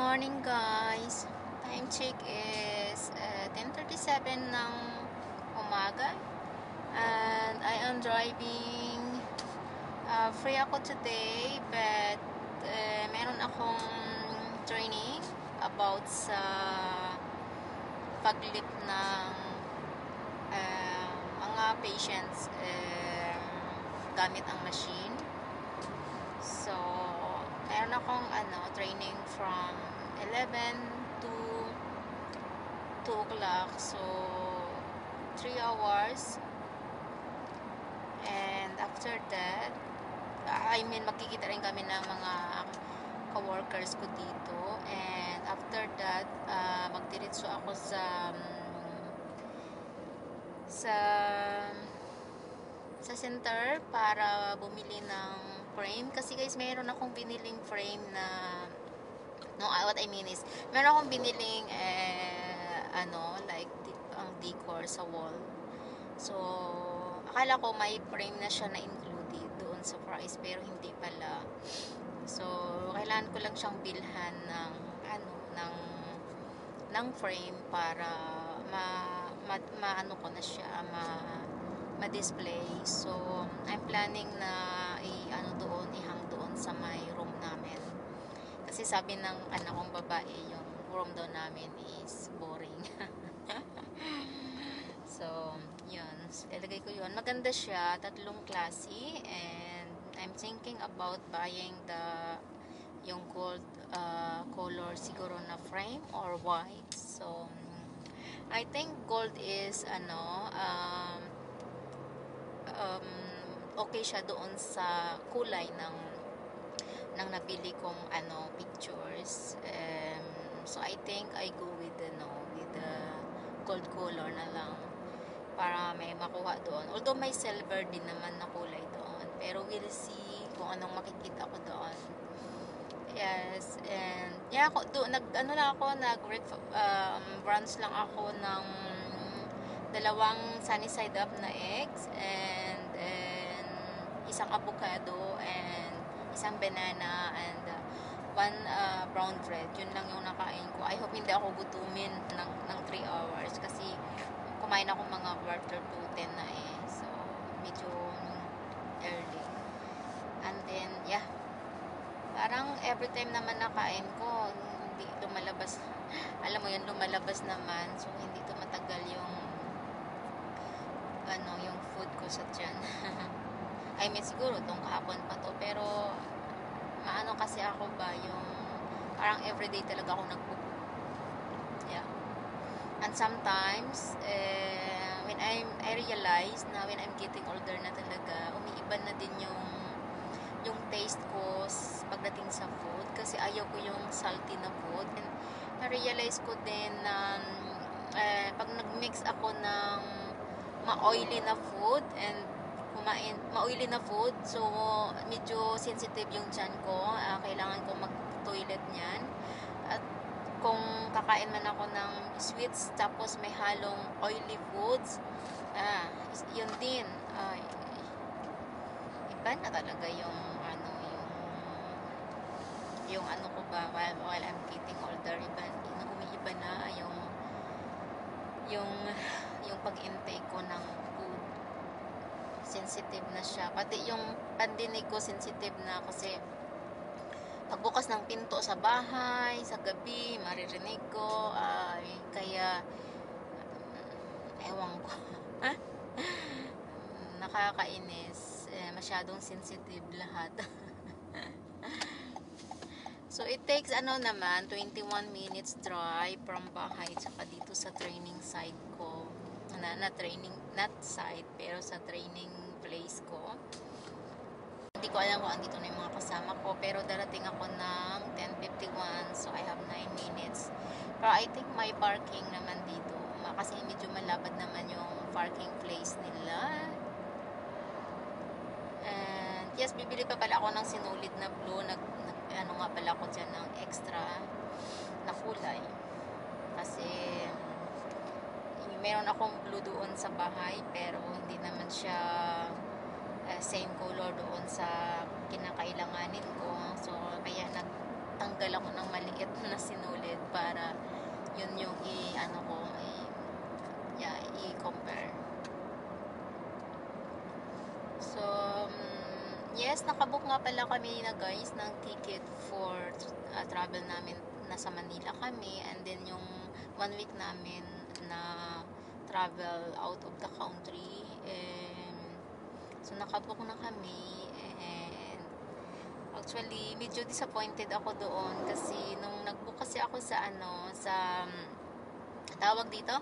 morning guys. Time check is 10:37 ng umaga and I am driving. Free ako today but meron akong training about sa paglift ng mga patients gamit ang machine. So meron akong training from 11 to 2 o'clock. So 3 hours. And after that, magkikita rin kami ng mga co-workers ko dito. And after that, magdiretso ako sa center para bumili ng frame. Kasi guys, meron akong biniling frame na what I mean is, meron akong biniling like ang decor sa wall. So akala ko may frame na siya na included doon sa price, pero hindi pala. So kailangan ko lang siyang bilhan ng frame para ko na siya ma-display. So I'm planning na ihang doon sa my room namin. Kasi sabi ng anak kong babae, yung room doon namin is boring. So yun, ilagay ko yun. Maganda siya, 3 klase, and I'm thinking about buying yung gold color siguro na frame or white. So I think gold is okay siya doon sa kulay ng nabili kong pictures. So I think I go with the gold color na lang para may makuha doon. Although may silver din naman na kulay doon, pero we'll see kung anong makikita ko doon. Yes, and yeah, branch lang ako ng 2 sunny side up na eggs and isang avocado and isang banana and 1 brown bread. Yun lang yung nakain ko. I hope hindi ako gutumin ng 3 hours kasi kumain ako mga quarter to 10 na so medyo early. And then yeah, parang every time naman nakain ko, hindi lumalabas. Alam mo yun, lumalabas naman. So hindi tumatagal yung food ko sa tiyan. I mean, siguro itong kahapon pa to, pero kasi ako ba yung parang everyday talaga ako nagpo-poop. Yeah. And sometimes when I realize na when I'm getting older na talaga, umiiba na din yung taste ko pagdating sa food, kasi ayaw ko yung salty na food. And na-realize ko din na pag nag-mix ako ng ma-oily na food and ma-oily na food, so medyo sensitive yung tiyan ko. Kailangan ko mag-toilet niyan. At kung kakain man ako ng sweets tapos may halong oily foods, yun din, iba na talaga yung ko ba while I'm getting older. Umiiba na yung pag-intake ko ng food. Sensitive na siya. Pati yung pandinig ko sensitive na, kasi pagbukas ng pinto sa bahay, sa gabi, maririnig ko. Kaya ewan ko. Nakakainis. Masyadong sensitive lahat. So it takes 21 minutes drive from bahay tsaka dito sa training site ko. Not site, pero sa training place ko. Hindi ko alam kung andito na yung mga kasama ko, pero darating ako ng 10:51, so I have 9 minutes. Pero I think may parking naman dito, kasi medyo malapad naman yung parking place nila. And yes, bibili pa pala ako ng sinulit na blue. Nga pala ako dyan ng extra na kulay, kasi meron akong blue doon sa bahay, pero hindi naman siya same color doon sa kinakailanganin ko. So kaya magtanggal ako ng maliit na sinulid para yun yung i-compare. So, yes, nakabook nga pala kami na guys ng ticket for travel namin. Nasa Manila kami, and then yung 1 week namin na travel out of the country. So, nakabook na kami, and actually, medyo disappointed ako doon kasi nung nagbook kasi ako sa tawag dito,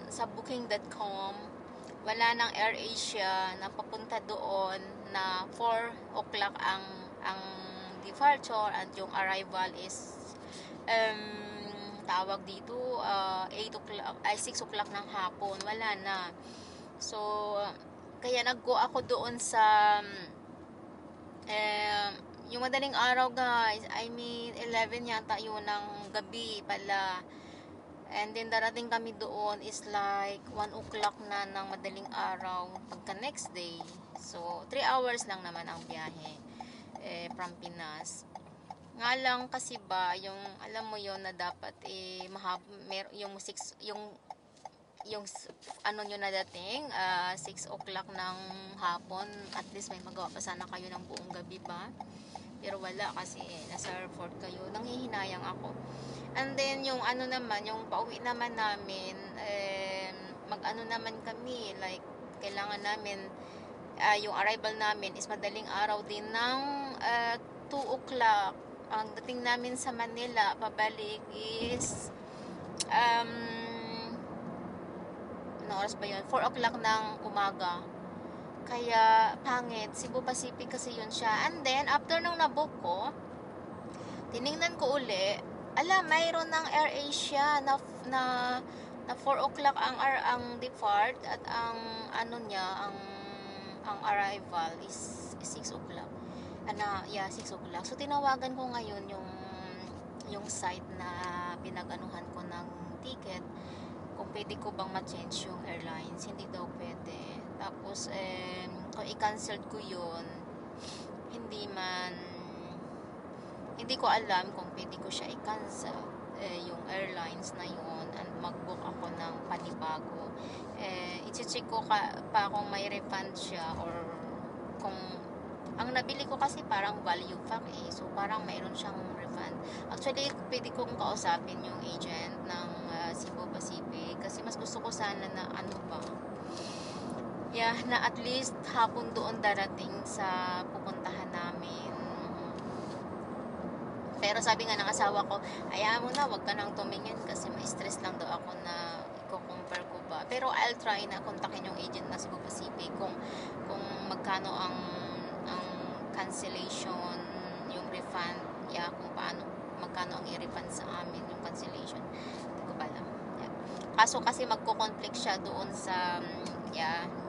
sa booking.com, wala ng AirAsia na papunta doon na 4 o'clock ang departure, at yung arrival is tawag dito 8 o'clock ay 6 o'clock ng hapon. Wala na. So kaya nag-go ako doon sa yung madaling araw guys, I mean 11 yata yun ng gabi pala. And then darating kami doon is like 1 o'clock na ng madaling araw pagka next day. So 3 hours lang naman ang biyahe from Pinas. Nga lang kasi ba, yung alam mo yon na dapat yung ano nyo na dating 6 o'clock ng hapon, at least may magawa pa sana kayo ng buong gabi ba, pero wala kasi nasa airport kayo. Nanghihinayang ako. And then yung yung pauwi naman namin, naman kami, like kailangan namin yung arrival namin is madaling araw din ng 2 o'clock. Ang dating namin sa Manila pabalik is oras ba yun? 4 o'clock ng umaga. Kaya pangit. Cebu Pacific kasi yun siya. And then after nung nabook ko, tiningnan ko uli, mayroon ng AirAsia na 4 o'clock ang depart, at ang ang arrival is 6 o'clock. 6 o'clock. So tinawagan ko ngayon yung site na pinag-anuhan ko ng ticket kung pwede ko bang ma-change yung airlines. Hindi daw pwede. Tapos kung i-cancel ko yun, hindi ko alam kung pwede ko siya i-cancel yung airlines na yun, and mag-book ako ng panibago. I-check ko pa kung may refund siya, or kung ang nabili ko kasi parang value pack so parang mayroon siyang refund. Actually, pwede kong kausapin yung agent ng Cebu Pacific kasi mas gusto ko sana na na at least hapon doon darating sa pupuntahan namin. Pero sabi nga ng asawa ko, ayaw mo na, wag ka nang tumingin kasi ma-stress lang daw ako na i-compare ko ba. Pero I'll try na kontakin yung agent na Cebu Pacific kung magkano ang cancellation, yung refund, kung magkano ang i-refund sa amin yung cancellation. Hindi ko pa alam. Kaso kasi magko-conflict siya doon sa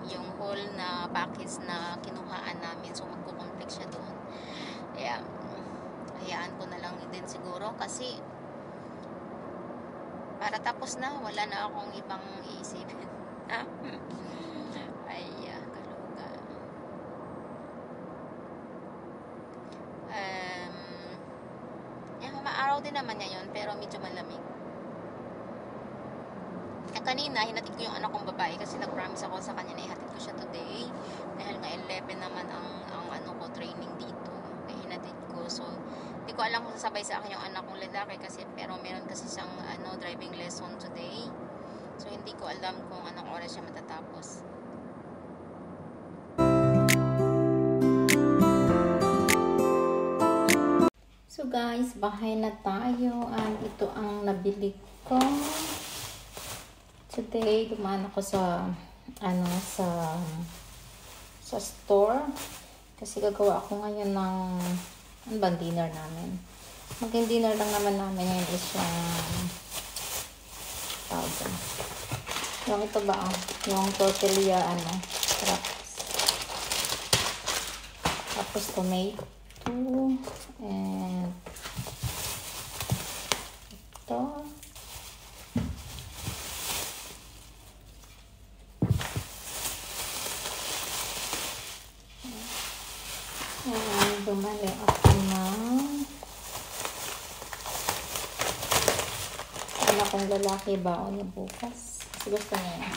yung whole na package na kinuhaan namin, so magko-conflict siya doon. Hayaan ko na lang din siguro kasi para tapos na, wala na akong ibang iisipin. Kaluga. Maaraw din naman ngayon, pero medyo malamig. Kanina, hinatid ko yung anak kong babae kasi nag-promise ako sa kanya na ihatid ko siya today. Dahil nga 11 naman ang training dito. Kaya hinatid ko. So, hindi ko alam kung sasabay sa akin yung anak kong lalaki kasi, pero meron kasi siyang driving lesson today. So, hindi ko alam kung anong oras siya matatapos. So guys, bahay na tayo, and ito ang nabili ko. Today, dumaan ako sa store kasi gagawa ako ngayon ng dinner namin. Maging dinner lang naman namin ngayon is yung ito ba, yung tortilla wraps. Tapos tomato, and ito bumali ako ng kong lalaki baon niya bukas. Kasi gusto niya.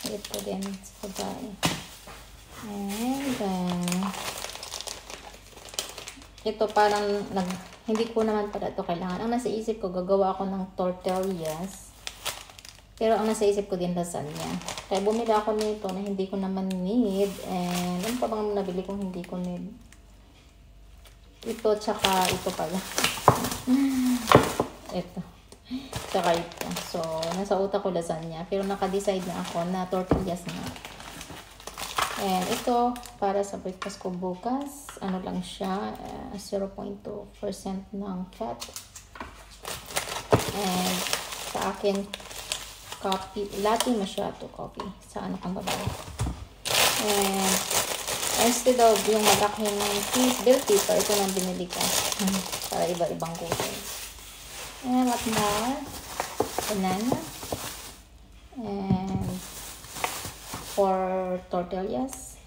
Ito din sa babae. And ito parang hindi ko naman pala ito kailangan. Ang nasa isip ko, gagawa ako ng tortillas. Pero ang nasa isip ko din lasagna. Kaya bumili ako nito na hindi ko naman need. And ano pa bang nabili kong hindi ko need? Ito, tsaka ito pala. Ito. Tsaka ito. So, nasa utak ko lasagna. Pero naka-decide na ako na tortillas na. And ito, para sa breakfast ko bukas, ano lang siya, 0.2% ng fat. And sa akin, coffee, latte macchiato coffee. Sa ano kang babae. And instead of yung malaking bell pepper, ito nang binili ko. Para iba-ibang kulay. And what more? Banana. And 4 tortillas.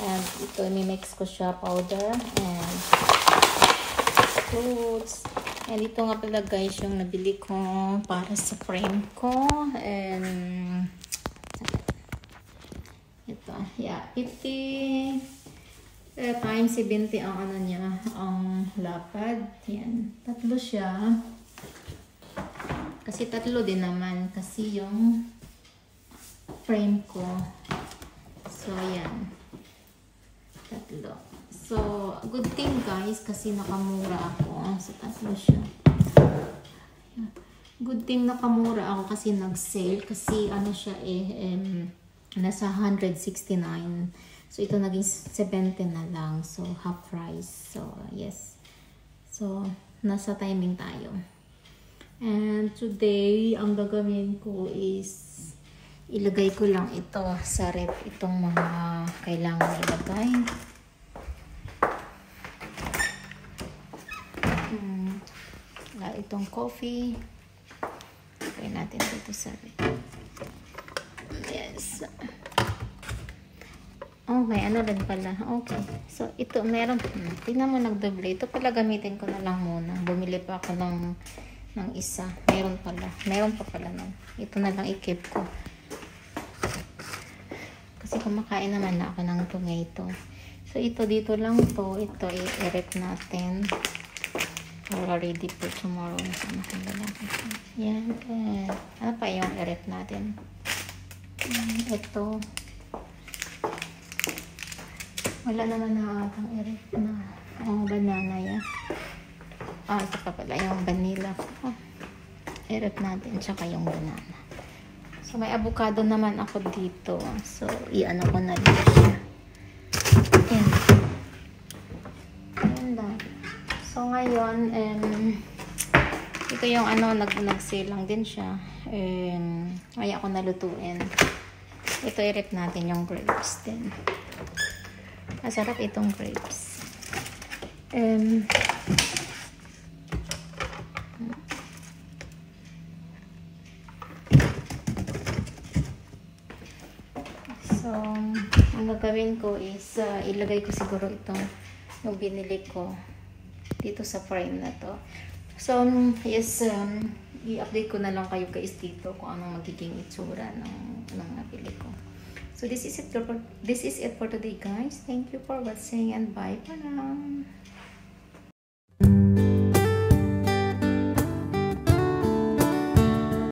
And ito, mimix ko siya powder. And fruits. And ito nga pala guys, yung nabili ko para sa frame ko. And ito, yeah, 50 times 70 ang ano niya, ang lapad. Yan, tatlo siya. Kasi tatlo din naman, kasi yung frame ko. So, yan. Tatlo. So, good thing guys, kasi nakamura ako. So, tatlo siya. Good thing nakamura ako kasi nag-sale. Kasi ano siya nasa 169. So, ito naging 70 na lang. So, half price. So, yes. So, nasa timing tayo. And today, ang gagawin ko is ilagay ko lang ito sa ref, itong mga kailangan ilagay. Itong coffee. Ilagay natin dito sa ref. Yes. Okay, ano din pala. Okay. So, ito, meron. Tingnan mo, nagdoble. Ito pala gamitin ko na lang muna. Bumili pa ako ng isa. Meron pala. Meron pa pala nun. Ito na lang i-keep ko. Kasi kumakain naman na ako ng tomato. So, ito dito lang to. Ito, i-rep natin. Para ready for tomorrow. Yan. Ano pa yung i-rep natin? Ito. Wala naman na atang i-rep na banana yan. Ito pa pala yung vanilla. I-rep natin. Tsaka yung banana. So, may avocado naman ako dito. So, i-ano ko na dito siya. Ayan. Ayan lang. So, ngayon, ito yung ano, nag-sale lang din siya. Kaya ako nalutuin. Ito, i-rep natin yung grapes din. Masarap itong grapes. So, ang gagawin ko is ilagay ko siguro itong yung binili ko dito sa frame na to. So, yes, i-update ko na lang kayo guys dito kung anong magiging itsura ng nabili ko. So, this is it for today guys. Thank you for watching and bye for now.